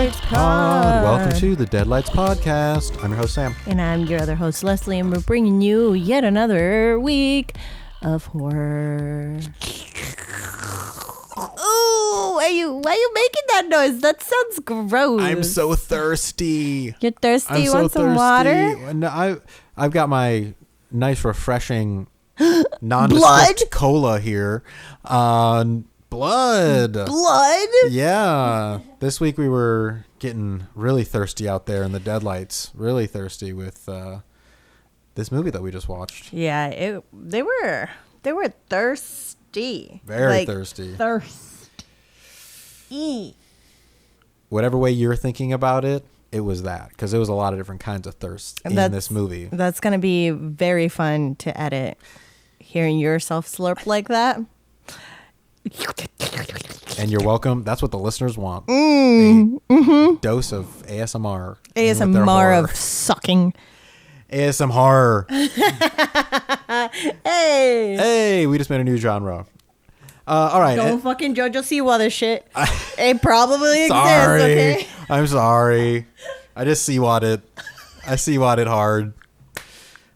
Deadlights Pod. Welcome to the Deadlights Podcast. I'm your host, Sam. And I'm your other host, Leslie, and we're bringing you yet another week of horror. Ooh, why are you making that noise? That sounds gross. I'm so thirsty. You're thirsty? I'm You so want some thirsty. water? No, I've got my nice, refreshing, nondescript cola here. Blood. Yeah. This week we were getting really thirsty out there in the Deadlights. Really thirsty with this movie that we just watched. Yeah, they were thirsty. Very thirsty. Whatever way you're thinking about it, it was that. Because there was a lot of different kinds of thirst in this movie. That's going to be very fun to edit. Hearing yourself slurp like that. And you're welcome. That's what the listeners want. Dose of ASMR. ASMR of sucking. ASMR horror. Hey, we just made a new genre. All right. Don't fucking JoJo Siwa this shit. It probably exists, Sorry. okay? I'm sorry. I just Siwa'd it. I Siwa'd it hard.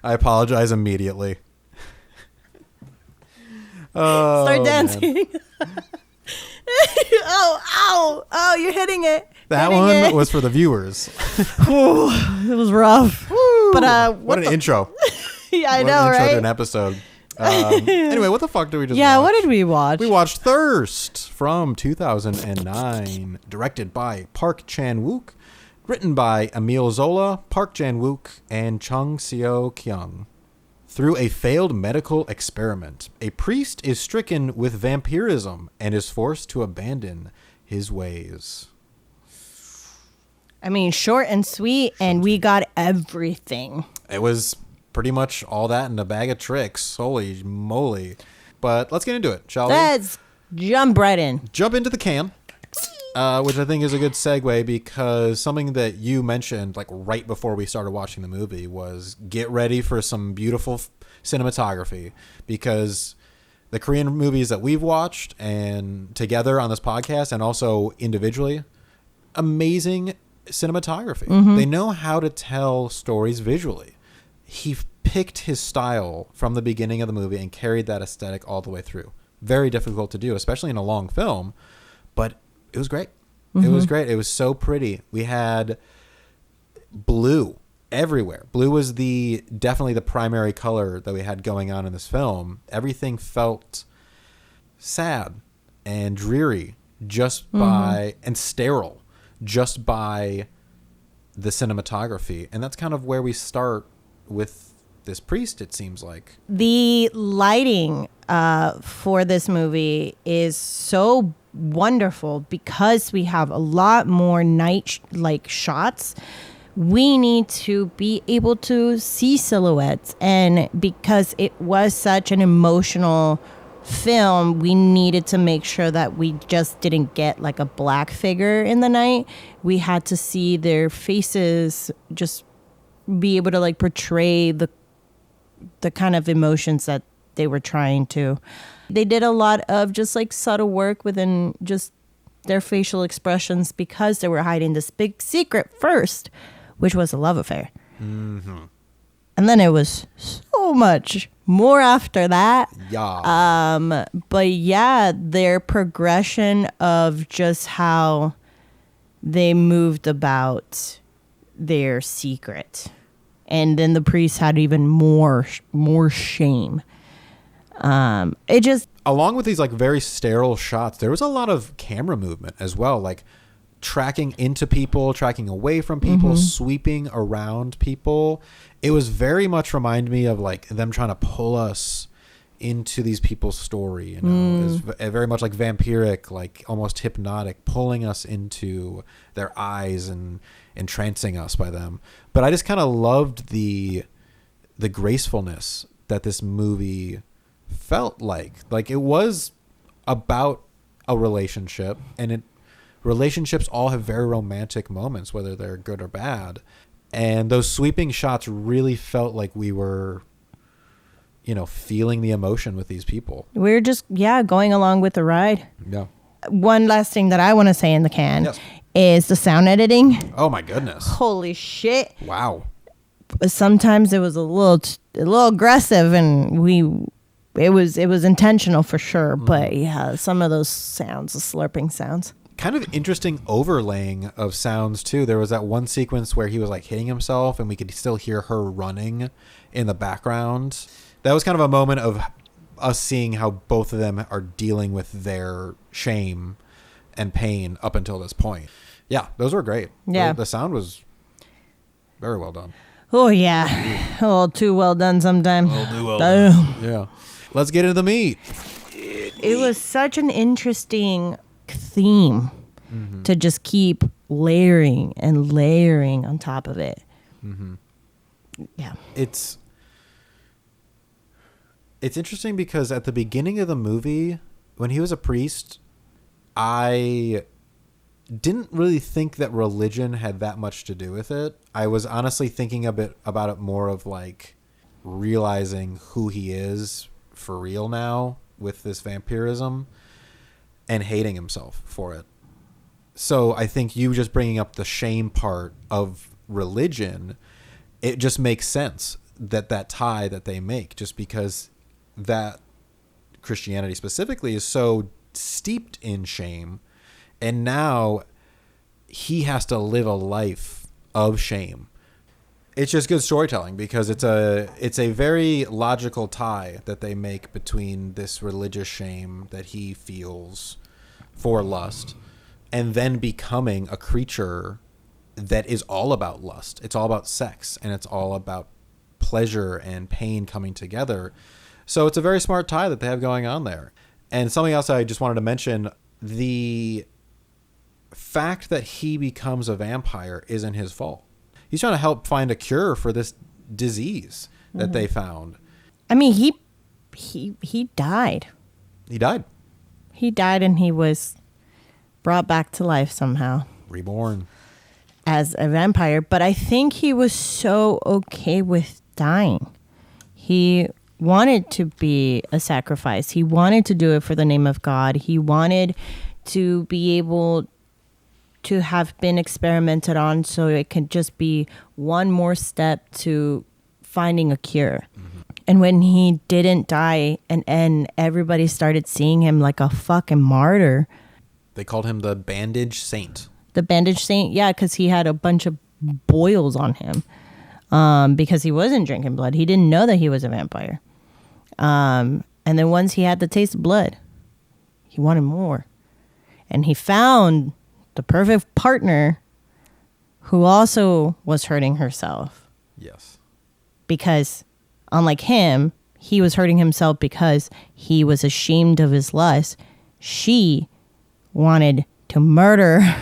I apologize immediately. Start dancing. Oh, you're hitting it. That one was for the viewers. Ooh, it was rough. Woo. But what an intro. Yeah, I what know, an intro right? to an episode. Anyway, what the fuck did we just watch? What did we watch? We watched Thirst from 2009, directed by Park Chan-wook, written by Émile Zola, Park Chan-wook, and Chung Seo-kyung. Through a failed medical experiment, a priest is stricken with vampirism and is forced to abandon his ways. I mean, short and sweet, and we got everything. It was pretty much all that in a bag of tricks. Holy moly. But let's get into it, shall we? Let's jump right in. Jump into the can. Which I think is a good segue because something that you mentioned like right before we started watching the movie was get ready for some beautiful cinematography, because the Korean movies that we've watched and together on this podcast and also individually, amazing cinematography. Mm-hmm. They know how to tell stories visually. He picked his style from the beginning of the movie and carried that aesthetic all the way through. Very difficult to do, especially in a long film, but it was great. Mm-hmm. It was great. It was so pretty. We had blue everywhere. Blue was definitely the primary color that we had going on in this film. Everything felt sad and dreary and sterile just by the cinematography. And that's kind of where we start with this priest, it seems like. The lighting for this movie is so wonderful because we have a lot more night shots. We need to be able to see silhouettes, and because it was such an emotional film, we needed to make sure that we just didn't get like a black figure in the night. We had to see their faces, just be able to like portray the kind of emotions that they were trying to. They did a lot of just like subtle work within just their facial expressions because they were hiding this big secret first, which was a love affair. Mm-hmm. And then it was so much more after that. Yeah. But yeah, their progression of just how they moved about their secret. And then the priest had even more shame. It just, along with these like very sterile shots, there was a lot of camera movement as well, like tracking into people, tracking away from people, sweeping around people. It was very much remind me of like them trying to pull us into these people's story, you know. It's very much like vampiric, like almost hypnotic, pulling us into their eyes and entrancing us by them. But I just kind of loved the gracefulness that this movie felt like it was about a relationship, and relationships all have very romantic moments, whether they're good or bad. And those sweeping shots really felt like we were, feeling the emotion with these people. We're just, going along with the ride. Yeah. One last thing that I want to say in the can is the sound editing. Oh my goodness. Holy shit. Wow. Sometimes it was a little aggressive, and it was intentional for sure. But yeah, some of those sounds, the slurping sounds. Kind of interesting overlaying of sounds too. There was that one sequence where he was like hitting himself and we could still hear her running in the background. That was kind of a moment of us seeing how both of them are dealing with their shame and pain up until this point. Yeah, those were great. Yeah. The sound was very well done. Oh yeah. A little too well done sometimes. Yeah. Let's get into the meat. It was such an interesting theme to just keep layering and layering on top of it. Yeah. It's interesting because at the beginning of the movie, when he was a priest, I didn't really think that religion had that much to do with it. I was honestly thinking a bit about it more of like realizing who he is for real now with this vampirism and hating himself for it. So I think you just bringing up the shame part of religion, it just makes sense that tie that they make, just because that Christianity specifically is so steeped in shame, and now he has to live a life of shame. It's just good storytelling because it's a very logical tie that they make between this religious shame that he feels for lust and then becoming a creature that is all about lust. It's all about sex, and it's all about pleasure and pain coming together. So it's a very smart tie that they have going on there. And something else I just wanted to mention, the fact that he becomes a vampire isn't his fault. He's trying to help find a cure for this disease that they found. I mean, he died. He died. He died, and he was brought back to life somehow. Reborn. As a vampire. But I think he was so okay with dying. He wanted to be a sacrifice. He wanted to do it for the name of God. He wanted to be able to have been experimented on so it could just be one more step to finding a cure. And when he didn't die and everybody started seeing him like a fucking martyr. They called him the Bandage Saint. The Bandage Saint, yeah, because he had a bunch of boils on him because he wasn't drinking blood. He didn't know that he was a vampire. And then once he had the taste of blood, he wanted more. And he found the perfect partner who also was hurting herself. Yes. Because unlike him, he was hurting himself because he was ashamed of his lust. She wanted to murder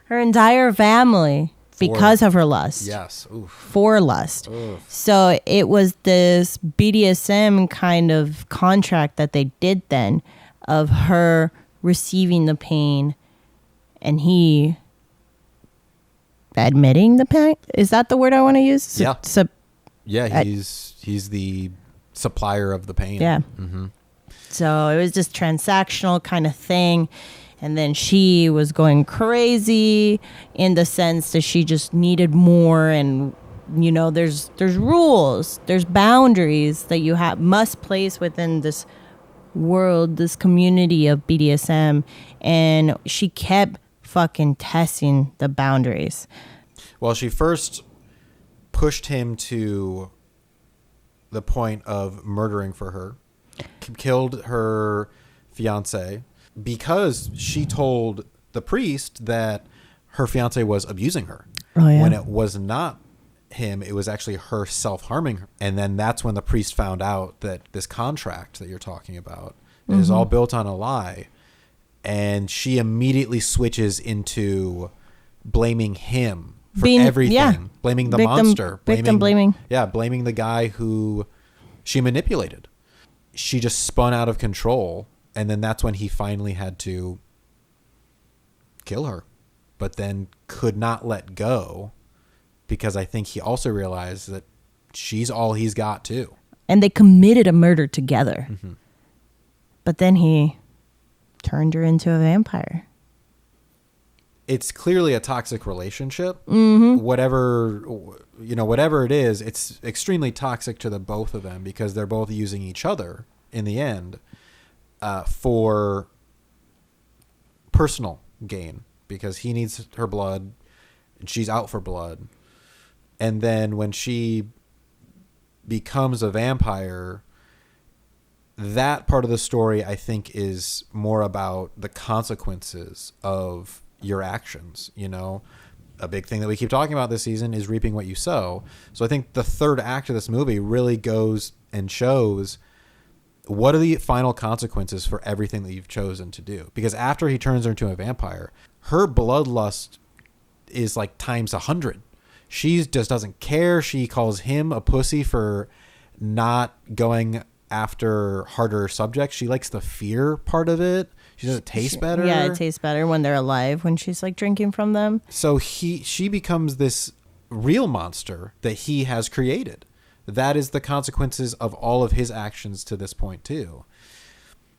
her entire family because of her lust. Yes. Oof. For lust. Oof. So it was this BDSM kind of contract that they did then of her receiving the pain and he admitting the pain. Is that the word I want to use? Yeah. He's the supplier of the pain. Yeah. So it was just transactional kind of thing. And then she was going crazy in the sense that she just needed more. And, you know, there's rules, there's boundaries that you must place within this world, this community of BDSM. And she kept fucking testing the boundaries. Well, she first pushed him to the point of murdering for her, killed her fiance because she told the priest that her fiance was abusing her. Oh, yeah. When it was not him, it was actually her self-harming her. And then that's when the priest found out that this contract that you're talking about is all built on a lie. And she immediately switches into blaming him for everything. Yeah. Blaming the monster. Blaming. Yeah, blaming the guy who she manipulated. She just spun out of control. And then that's when he finally had to kill her. But then could not let go because I think he also realized that she's all he's got too. And they committed a murder together. But then he turned her into a vampire. it's clearly a toxic relationship. Mm-hmm. Whatever it is, it's extremely toxic to the both of them because they're both using each other in the end for personal gain, because he needs her blood and she's out for blood. And then when she becomes a vampire, that part of the story I think is more about the consequences of your actions. A big thing that we keep talking about this season is reaping what you sow. So I think the third act of this movie really goes and shows what are the final consequences for everything that you've chosen to do. Because after he turns her into a vampire, her bloodlust is like times 100. She just doesn't care. She calls him a pussy for not going after harder subjects. She likes the fear part of it. She says it tastes better. Yeah, it tastes better when they're alive, when she's like drinking from them. So she becomes this real monster that he has created. That is the consequences of all of his actions to this point too.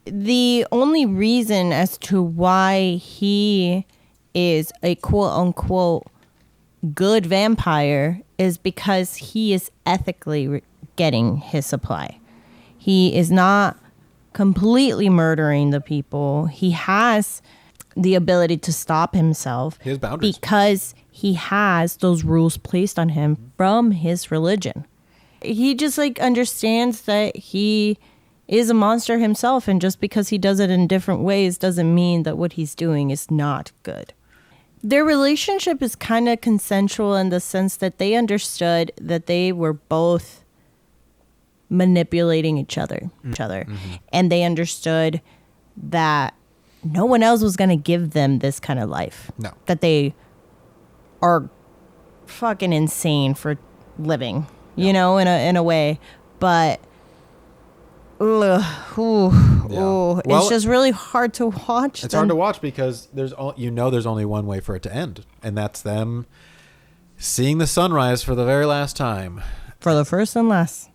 The only reason as to why he is a quote unquote good vampire is because he is ethically getting his supply. He is not completely murdering the people. He has the ability to stop himself. He has boundaries. Because he has those rules placed on him from his religion. He just like understands that he is a monster himself, and just because he does it in different ways doesn't mean that what he's doing is not good. Their relationship is kind of consensual in the sense that they understood that they were both manipulating each other. Mm-hmm. And they understood that no one else was going to give them this kind of life. No. That they are fucking insane for living, in a way. But it's just really hard to watch. It's hard to watch because there's only one way for it to end, and that's them seeing the sunrise for the very last time. For the first and last.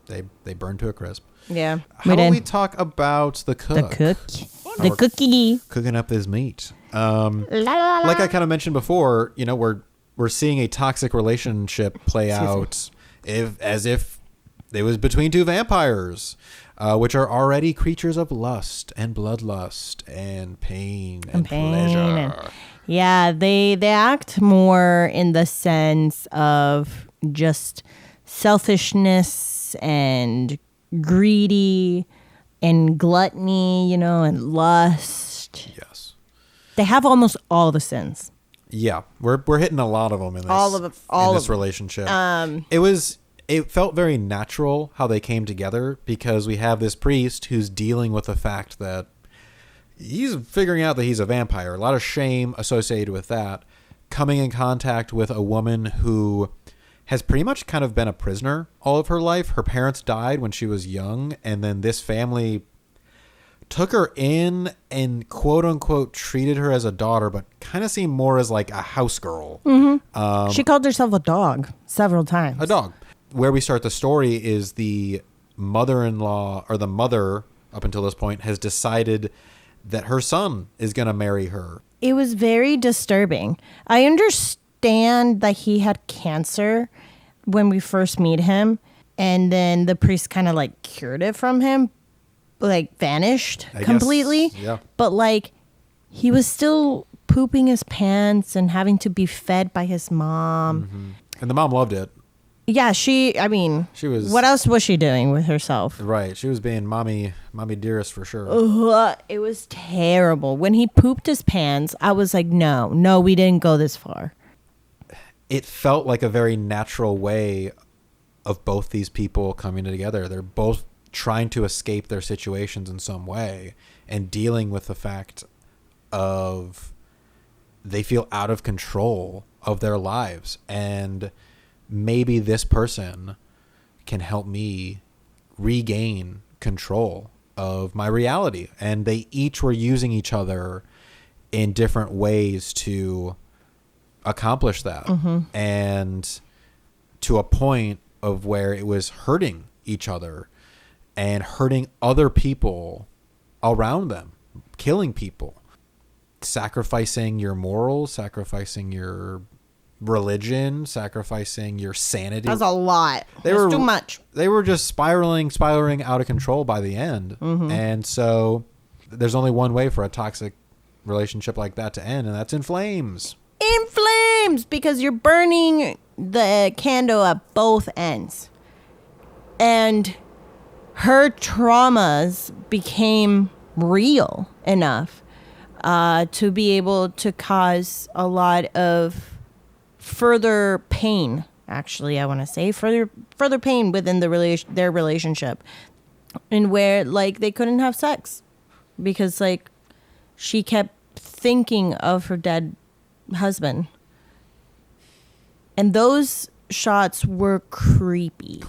They burn to a crisp. Yeah. How about we talk about the cook? The cookie. Cooking up his meat. Like I kind of mentioned before, we're seeing a toxic relationship play out as if it was between two vampires, which are already creatures of lust and bloodlust and pain and pleasure. Yeah, they act more in the sense of just selfishness and greedy and gluttony, and lust. Yes. They have almost all the sins. Yeah, we're hitting a lot of them in this relationship. It felt very natural how they came together because we have this priest who's dealing with the fact that he's figuring out that he's a vampire. A lot of shame associated with that. Coming in contact with a woman who has pretty much kind of been a prisoner all of her life. Her parents died when she was young, and then this family took her in and quote unquote treated her as a daughter, but kind of seemed more as like a house girl. Mm-hmm. She called herself a dog several times. A dog. Where we start the story is the mother-in-law, or the mother up until this point, has decided that her son is going to marry her. It was very disturbing. I understand that he had cancer when we first meet him, and then the priest kind of like cured it from him, like vanished completely. Yeah. But like he was still pooping his pants and having to be fed by his mom. Mm-hmm. And the mom loved it. Yeah, she was. What else was she doing with herself? Right. She was being mommy dearest for sure. It was terrible. When he pooped his pants, I was like, no, we didn't go this far. It felt like a very natural way of both these people coming together. They're both trying to escape their situations in some way and dealing with the fact of they feel out of control of their lives, and maybe this person can help me regain control of my reality. And they each were using each other in different ways to accomplish that. Mm-hmm. And to a point of where it was hurting each other and hurting other people around them, killing people. sacrificing your morals, sacrificing your religion, sacrificing your sanity. That's a lot. That's too much. They were just spiraling out of control by the end. And so there's only one way for a toxic relationship like that to end, and that's in flames. In flames, because you're burning the candle at both ends. And her traumas became real enough to be able to cause a lot of further pain. Actually, I want to say further pain within their relationship, and where like they couldn't have sex because like she kept thinking of her dead husband, and those shots were creepy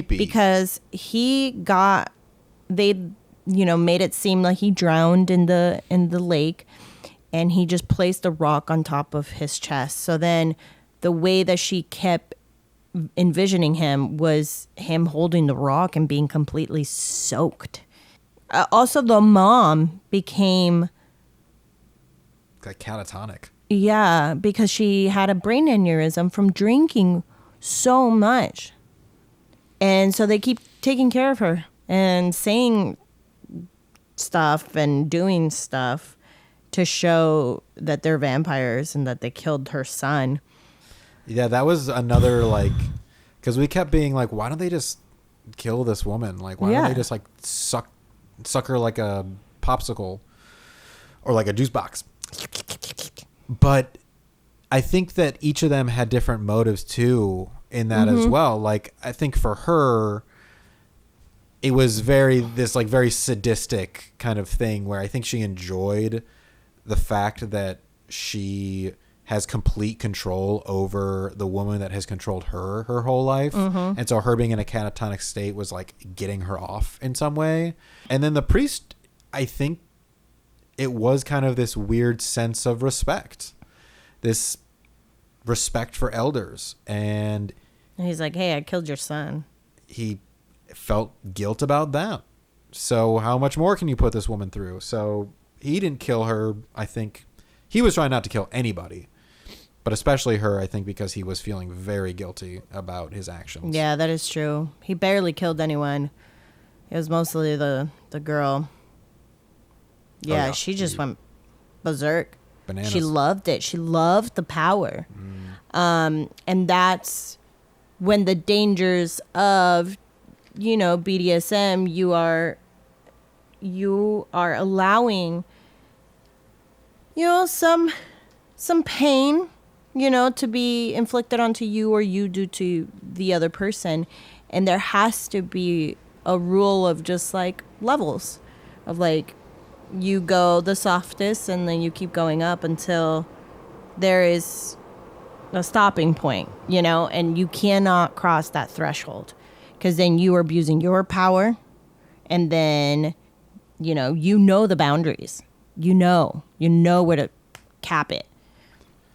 because they made it seem like he drowned in the lake, and he just placed a rock on top of his chest. So then the way that she kept envisioning him was him holding the rock and being completely soaked. Also, the mom became like catatonic. Yeah, because she had a brain aneurysm from drinking so much. And so they keep taking care of her and saying stuff and doing stuff to show that they're vampires and that they killed her son. Yeah, that was another, like, because we kept being like, why don't they just kill this woman? Like, why don't they just like suck her like a popsicle or like a juice box? But I think that each of them had different motives too in that as well. Like, I think for her, it was very sadistic kind of thing where I think she enjoyed the fact that she has complete control over the woman that has controlled her whole life. And so her being in a catatonic state was like getting her off in some way. And then the priest, I think it was kind of this weird sense of respect, this respect for elders. And he's like, hey, I killed your son. He felt guilt about that. So how much more can you put this woman through? So he didn't kill her. I think he was trying not to kill anybody, but especially her, I think, because he was feeling very guilty about his actions. Yeah, that is true. He barely killed anyone. It was mostly the girl. Yeah, she just went berserk. Bananas. She loved it. She loved the power. And that's when the dangers of, BDSM, you are allowing, some pain, to be inflicted onto you or you do to the other person. And there has to be a rule of just like levels of like, you go the softest and then you keep going up until there is a stopping point, and you cannot cross that threshold because then you are abusing your power. And then, the boundaries, you know where to cap it.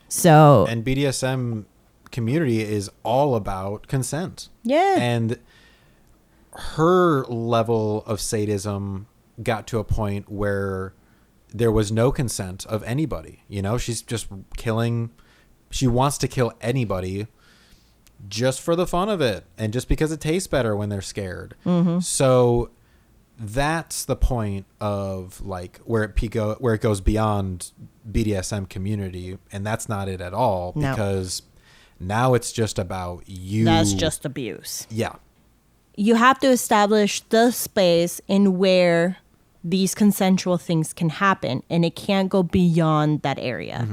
So, and BDSM community is all about consent. Yeah. And her level of sadism got to a point where there was no consent of anybody. She's just killing. She wants to kill anybody just for the fun of it and just because it tastes better when they're scared. So that's the point of like where it goes beyond BDSM community, and that's not it at all. No. Because now it's just about you. That's just abuse. Yeah. You have to establish the space in where these consensual things can happen, and it can't go beyond that area.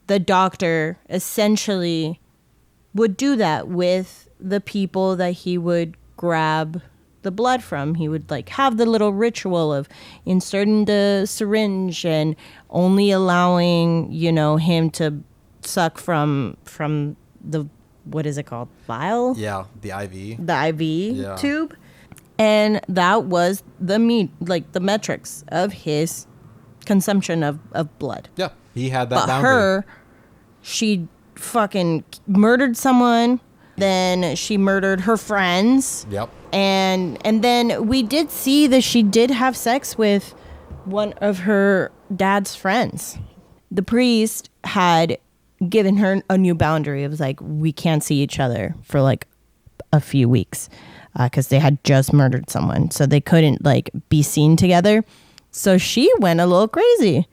The doctor essentially would do that with the people that he would grab the blood from. He would like have the little ritual of inserting the syringe and only allowing, him to suck from the, what is it called? Vial? Yeah, the IV. The IV tube. And that was the metrics of his consumption of blood. Yeah, he had that boundary. But her, she fucking murdered someone. Then she murdered her friends. Yep. And then we did see that she did have sex with one of her dad's friends. the priest had given her a new boundary. It was like, we can't see each other for like a few weeks because they had just murdered someone, so they couldn't like be seen together. So she went a little crazy,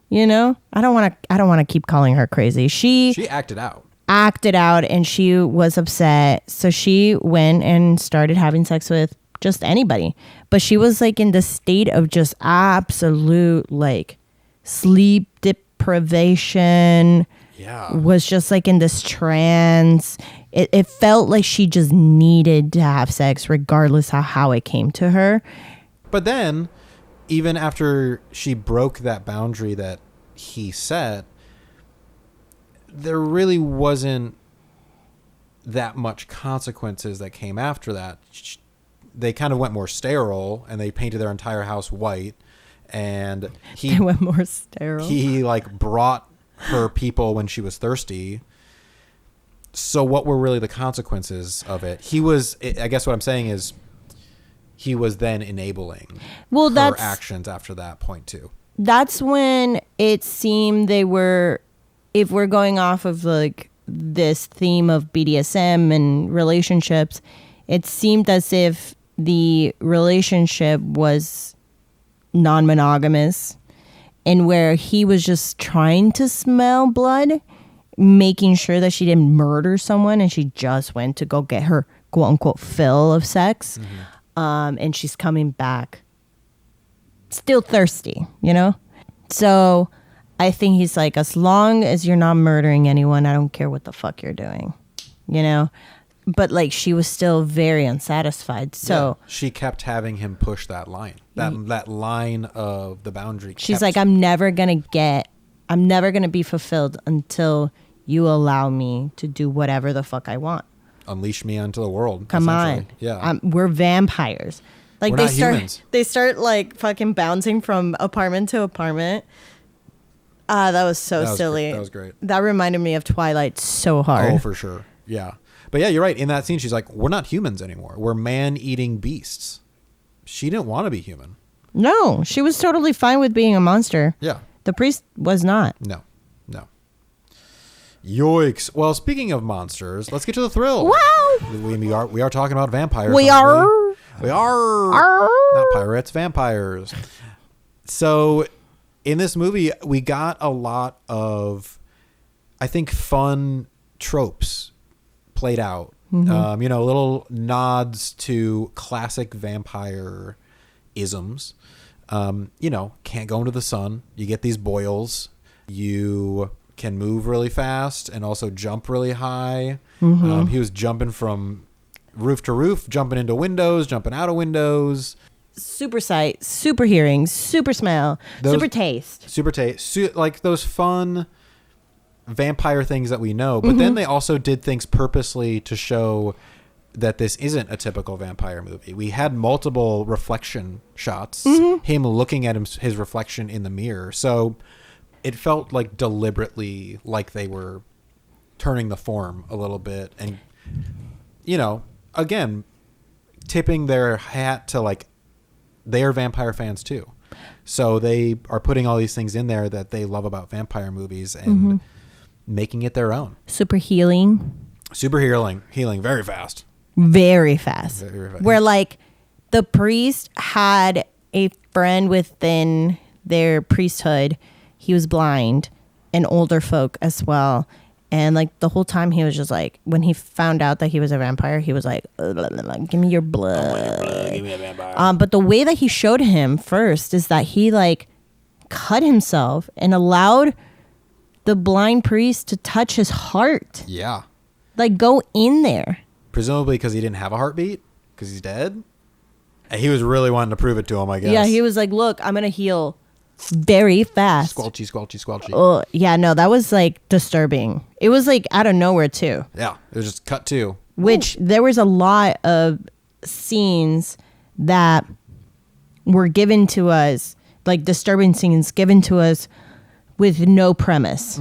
you know. I don't want to keep calling her crazy. She acted out, and she was upset, so she went and started having sex with just anybody. But she was like in the state of just absolute like sleep deprivation. Yeah, Was just like in this trance. It felt like she just needed to have sex regardless of how it came to her. But then, even after she broke that boundary that he set, there really wasn't that much consequences that came after that. They kind of went more sterile, and they painted their entire house white. And they went more sterile. He like brought her people when she was thirsty. So what were really the consequences of it? I guess what I'm saying is he was then enabling her actions after that point too. That's when it seemed they were, if we're going off of like this theme of BDSM and relationships, it seemed as if the relationship was non-monogamous, and where he was just trying to smell blood, making sure that she didn't murder someone, and she just went to go get her quote unquote fill of sex. And she's coming back still thirsty, you know? So I think he's like, as long as you're not murdering anyone, I don't care what the fuck you're doing, you know? But like, she was still very unsatisfied. So yeah, she kept having him push that line, that line of the boundary. She's like, I'm never going to be fulfilled until you allow me to do whatever the fuck I want. Unleash me onto the world. Come on. Yeah. We're vampires. Like we're not humans. They start like fucking bouncing from apartment to apartment. That was silly. That was great. That reminded me of Twilight so hard. Oh, for sure. Yeah. But yeah, you're right. In that scene, she's like, we're not humans anymore. We're man-eating beasts. She didn't want to be human. No, she was totally fine with being a monster. Yeah. The priest was not. No. Yoicks. Well, speaking of monsters, let's get to the thrill. Wow. We are talking about vampires. We are. Not pirates, vampires. So in this movie, we got a lot of, I think, fun tropes played out. Little nods to classic vampire isms. Can't go into the sun. You get these boils. You can move really fast and also jump really high. He was jumping from roof to roof, jumping into windows, jumping out of windows. Super sight, super hearing, super smell, super taste. Like those fun vampire things that we know. But then they also did things purposely to show that this isn't a typical vampire movie. We had multiple reflection shots, him looking at his reflection in the mirror. So it felt like deliberately like they were turning the form a little bit and, again, tipping their hat to like, they are vampire fans too. So they are putting all these things in there that they love about vampire movies and making it their own. Super healing. Very fast. Very fast. Where like the priest had a friend within their priesthood. He was blind, and older folk as well. And like the whole time he was just like, when he found out that he was a vampire, he was like, give me your blood. Give me a vampire. But the way that he showed him first is that he like cut himself and allowed the blind priest to touch his heart. Yeah. Like go in there. Presumably because he didn't have a heartbeat because he's dead. And he was really wanting to prove it to him, I guess. Yeah, he was like, look, I'm going to heal very fast. Squelchy. Oh, yeah, no, that was like disturbing. It was like out of nowhere too. Yeah, it was just cut to. Which there was a lot of scenes that were given to us, like disturbing scenes given to us with no premise.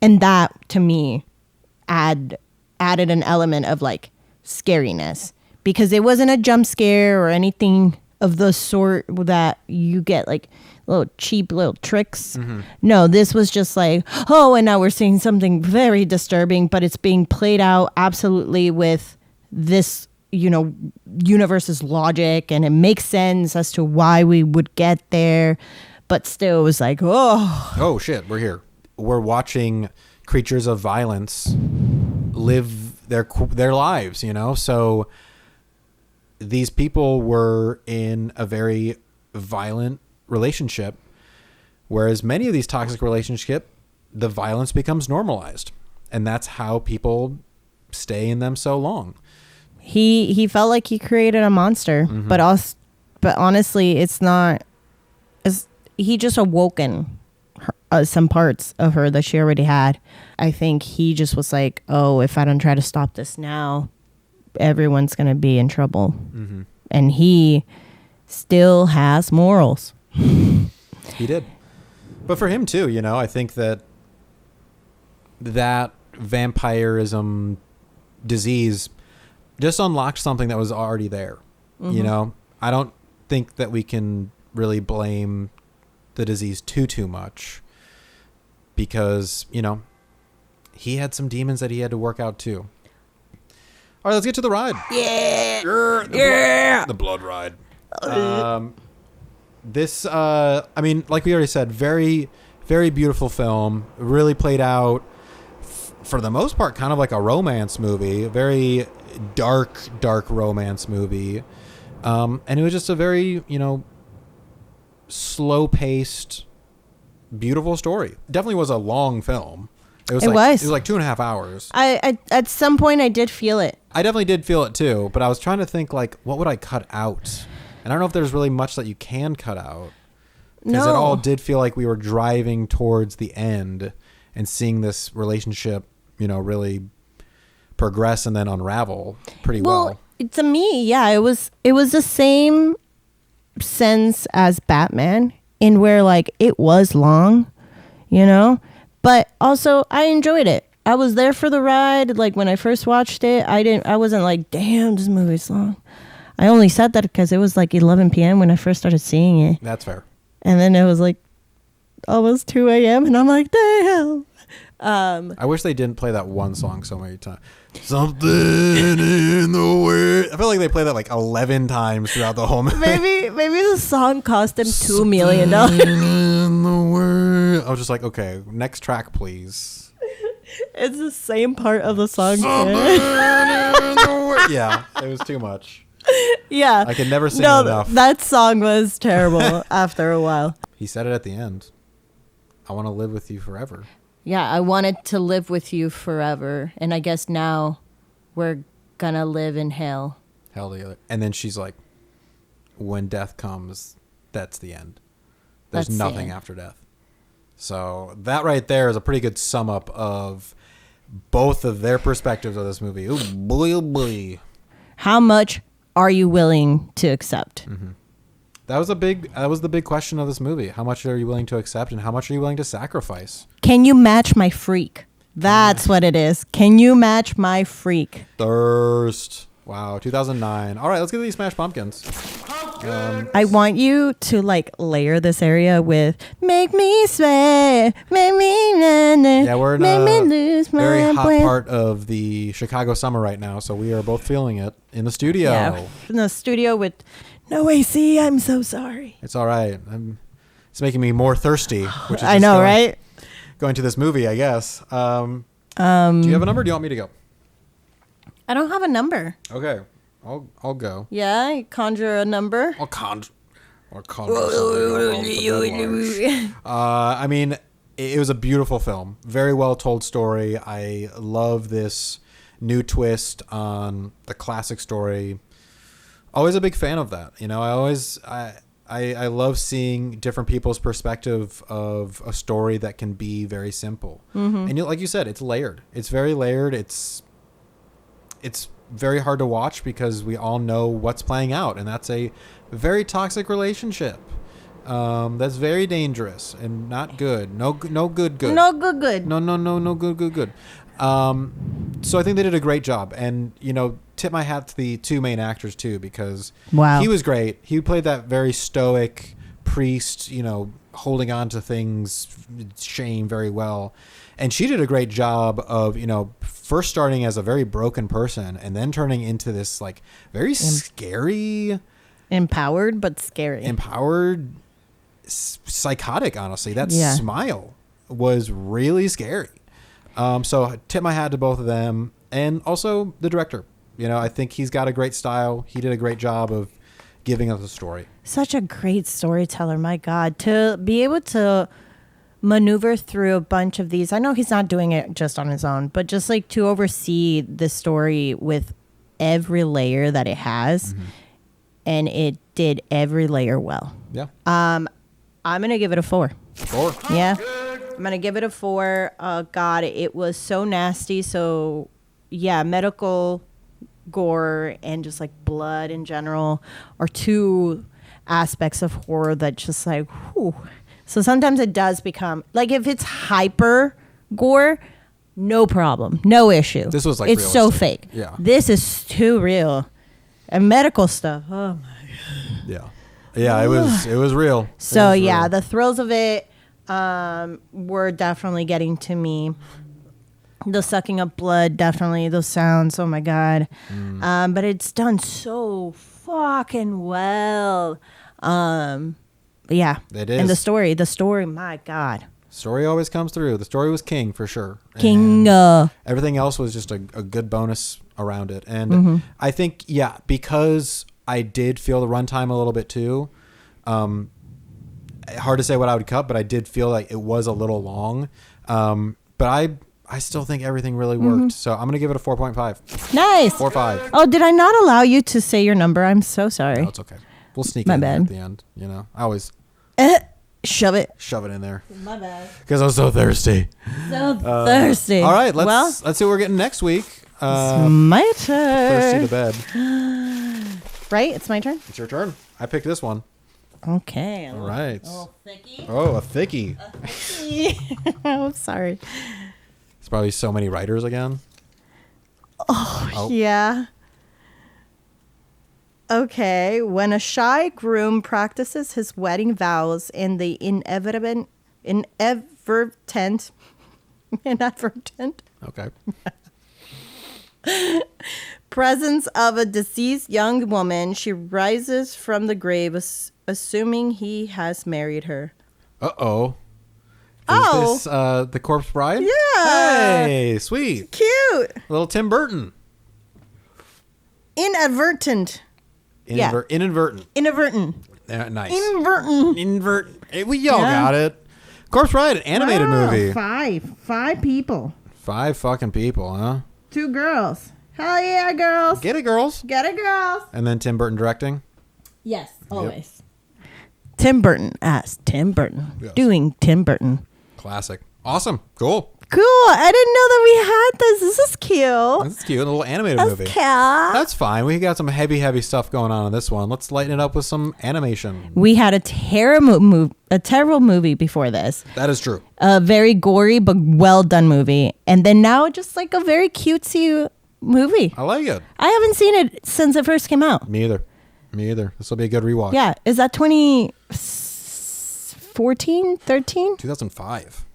And that to me added an element of like scariness, because it wasn't a jump scare or anything of the sort that you get like little cheap little tricks. No, this was just like, oh, and now we're seeing something very disturbing, but it's being played out absolutely with this, universe's logic, and it makes sense as to why we would get there. But still, it was like, oh shit, we're here. We're watching creatures of violence live their lives, So these people were in a very violent relationship, whereas many of these toxic relationships, the violence becomes normalized, and that's how people stay in them so long. He felt like he created a monster, but honestly, it's not. He just awoken some parts of her that she already had. I think he just was like, oh, if I don't try to stop this now, everyone's going to be in trouble. And he still has morals. He did. But for him too, I think that vampirism disease just unlocked something that was already there. I don't think that we can really blame the disease too much, because he had some demons that he had to work out too. All right, let's get to the ride. The blood ride. This like we already said, very, very beautiful film, really played out for the most part kind of like a romance movie, a very dark romance movie. And it was just a very slow-paced, beautiful story. Definitely was a long film. It was like 2.5 hours. I at some point I did feel it. I definitely did feel it too, but I was trying to think like, what would I cut out? And I don't know if there's really much that you can cut out, because it all did feel like we were driving towards the end and seeing this relationship, really progress and then unravel pretty well. To me, yeah, it was the same sense as Batman, in where like it was long, but also I enjoyed it. I was there for the ride. Like when I first watched it, I wasn't like, damn, this movie's long. I only said that because it was like 11 p.m. when I first started seeing it. That's fair. And then it was like almost 2 a.m. and I'm like, damn. I wish they didn't play that one song so many times. Something in the way. I feel like they played that like 11 times throughout the whole movie. Maybe the song cost them $2 million. In the way. I was just like, okay, next track, please. It's the same part of the song. Yeah, it was too much. Yeah. I could never sing it enough. That song was terrible after a while. He said it at the end. I want to live with you forever. Yeah, I wanted to live with you forever. And I guess now we're gonna live in hell. Hell together. And then she's like, when death comes, that's the end. There's nothing after death. So that right there is a pretty good sum up of both of their perspectives of this movie. Oh boy, oh boy. How much are you willing to accept? Mm-hmm. That was the big question of this movie. How much are you willing to accept, and how much are you willing to sacrifice? Can you match my freak? That's what it is. Can you match my freak? Thirst. Wow, 2009. All right, let's get to these Smash Pumpkins. I want you to like layer this area with "Make me sweat, make me yeah, we're in a very hot part of the Chicago summer right now, so we are both feeling it in the studio. Yeah, in the studio with no AC. I'm so sorry. It's all right. It's making me more thirsty. Which is I know, right? Going to this movie, I guess. Do you have a number? Or do you want me to go? I don't have a number. Okay, I'll go. Yeah, I conjure a number. I'll conjure I mean, it was a beautiful film. Very well told story. I love this new twist on the classic story. Always a big fan of that. I love seeing different people's perspective of a story that can be very simple. Mm-hmm. And like you said, it's layered. It's very layered. It's very hard to watch because we all know what's playing out, and that's a very toxic relationship. That's very dangerous and not good. No good. No good. No good. So I think they did a great job, and tip my hat to the two main actors too, because he was great. He played that very stoic priest, holding on to things, shame very well. And she did a great job of, first starting as a very broken person and then turning into this like very scary, empowered, but scary, psychotic. Honestly, that smile was really scary. So tip my hat to both of them, and also the director. I think he's got a great style. He did a great job of giving us a story. Such a great storyteller. My God, to be able to maneuver through a bunch of these. I know he's not doing it just on his own, but just like to oversee the story with every layer that it has, and it did every layer well. Yeah. I'm gonna give it a 4. 4. Yeah. I'm gonna give it a 4. God, it was so nasty. So yeah, medical gore and just like blood in general are two aspects of horror that just like, whew. So sometimes it does become like, if it's hyper gore, no problem, no issue. This was like it's realistic. so fake. Yeah. This is too real. And medical stuff. Oh my God. Yeah. Yeah, it was real. So real. the thrills of it were definitely getting to me. The sucking up blood, definitely. Those sounds, oh my God. But it's done so fucking well. Yeah. It is. And the story, my God. Story always comes through. The story was king for sure. King. Everything else was just a good bonus around it. And I think, because I did feel the runtime a little bit too. Hard to say what I would cut, but I did feel like it was a little long. But I still think everything really worked. So I'm going to give it a 4.5. Nice. 4.5. Oh, did I not allow you to say your number? I'm so sorry. No, it's okay. We'll sneak My it in bad. at the end. I always Shove it. shove it in there. My bad. Because I'm so thirsty. So thirsty. All right, let's see what we're getting next week. It's my Thirsty turn. to bed. Right? It's my turn? It's your turn. I picked this one. Okay. All right. Oh, thickie. Oh, a thickie. Oh, sorry. It's probably so many writers again. Oh. Yeah. Okay. When a shy groom practices his wedding vows in the inadvertent Okay. presence of a deceased young woman, she rises from the grave, assuming he has married her. Uh-oh. Oh. Is this The Corpse Bride? Yeah. Hey, sweet. Cute. Little Tim Burton. Inadvertent. Inadvertent. Inadvertent. Nice. Inadvertent. Hey, we all got it. Corpse Bride, an animated movie. 5 people. 5 fucking people, huh? 2 girls. Hell yeah, girls. Get it, girls. Get it, girls. And then Tim Burton directing. Yes, always. Tim Burton as Tim Burton. Yes. Doing Tim Burton. Classic. Awesome. Cool. Cool. I didn't know that we had this. This is cute. That's cute. A little animated That's movie. cute. That's fine. We got some heavy stuff going on in this one. Let's lighten it up with some animation. We had a terrible movie before this. That is true. A very gory but well done movie. And then now just like a very cutesy movie. I like it. I haven't seen it since it first came out. Me either. This will be a good rewatch. Yeah. Is that 2014, 13? 2005.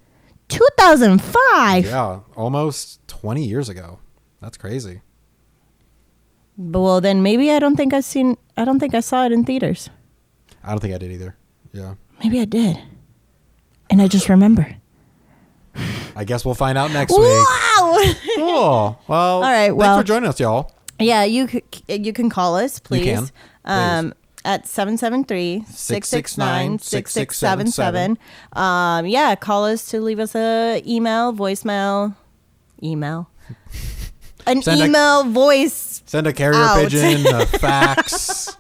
2005. Yeah, almost 20 years ago. That's crazy. Well, then maybe I don't think I saw it in theaters. I don't think I did either. Yeah. Maybe I did. And I just remember. I guess we'll find out next week. Wow. Cool. Well, all right. Thanks Well, for joining us, y'all. Yeah, you can call us, please. You can. At 773-669-6677. Yeah, call us to leave us a voicemail. An email, voice. Send a carrier out. pigeon, a fax,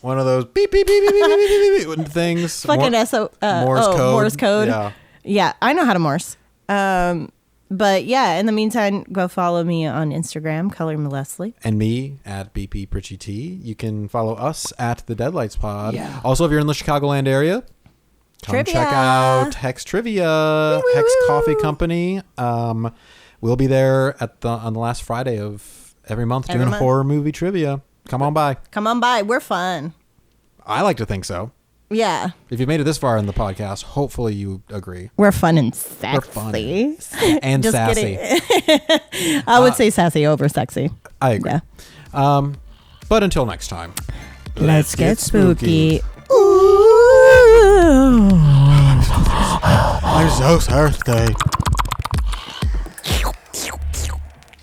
one of those beep, beep, beep, beep, beep, beep, beep, beep things. Fucking Morse code. Yeah. Yeah, I know how to Morse. But yeah, in the meantime, go follow me on Instagram, Color Me Leslie. And me at BP Pritchie T. You can follow us at the Deadlights Pod. Yeah. Also, if you're in the Chicagoland area, come Trivia. check out Hex Trivia, Hex Coffee Company. We'll be there on the last Friday of every month doing horror movie trivia. Come on by. Come on by. We're fun. I like to think so. Yeah. If you made it this far in the podcast, hopefully you agree. We're fun and sexy. We're funny. And Just sassy. kidding. I would say sassy over sexy. I agree. Yeah. But until next time, Let's get spooky. I'm so thirsty.